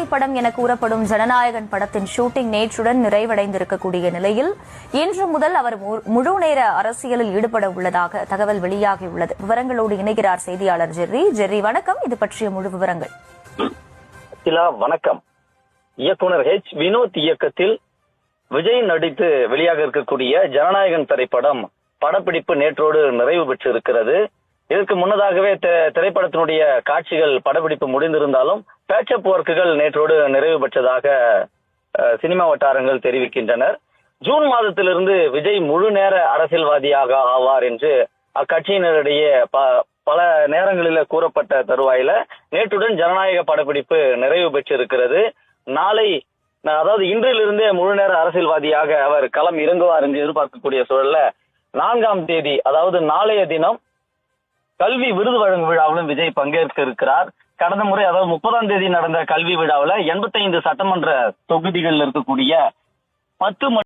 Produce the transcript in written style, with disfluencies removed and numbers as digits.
கடைசி படம் என கூறப்படும் ஜனநாயகன் படத்தின் ஷூட்டிங் நேற்றுடன் நிறைவடைந்திருக்கக்கூடிய நிலையில் இன்று முதல் அவர் முழு நேர அரசியலில் ஈடுபட உள்ளதாக தகவல் வெளியாகியுள்ளது. விவரங்களோடு இணைகிறார் செய்தியாளர் ஜெர்ரி. ஜெர்ரி, வணக்கம். இது பற்றிய முழு விவரங்கள். வணக்கம். இயக்குனர் வினோத் இயக்கத்தில் விஜய் நடித்து வெளியாக இருக்கக்கூடிய ஜனநாயகன் திரைப்படம் படப்பிடிப்பு நேற்றோடு நிறைவு பெற்றிருக்கிறது. இதற்கு முன்னதாகவே திரைப்படத்தினுடைய காட்சிகள் படப்பிடிப்பு முடிந்திருந்தாலும் பேட்சப் ஒர்க்குகள் நேற்றோடு நிறைவு பெற்றதாக சினிமா வட்டாரங்கள் தெரிவிக்கின்றனர். ஜூன் மாதத்திலிருந்து விஜய் முழு நேர அரசியல்வாதியாக ஆவார் என்று அக்கட்சியினரிடையே பல நேரங்களில் கூறப்பட்ட தருவாயில நேற்றுடன் ஜனநாயக படப்பிடிப்பு நிறைவு பெற்றிருக்கிறது. நாளை, அதாவது இன்றிலிருந்தே முழு நேர அரசியல்வாதியாக அவர் களம் இறங்குவார் என்று எதிர்பார்க்கக்கூடிய சூழல்ல 4ஆம் தேதி, அதாவது நாளைய தினம் கல்வி விருது வழங்கும் விழாவிலும் விஜய் பங்கேற்க இருக்கிறார். கடந்த முறை, அதாவது 30ஆம் தேதி நடந்த கல்வி விழாவில் 85 சட்டமன்ற தொகுதிகளில் இருக்கக்கூடிய 10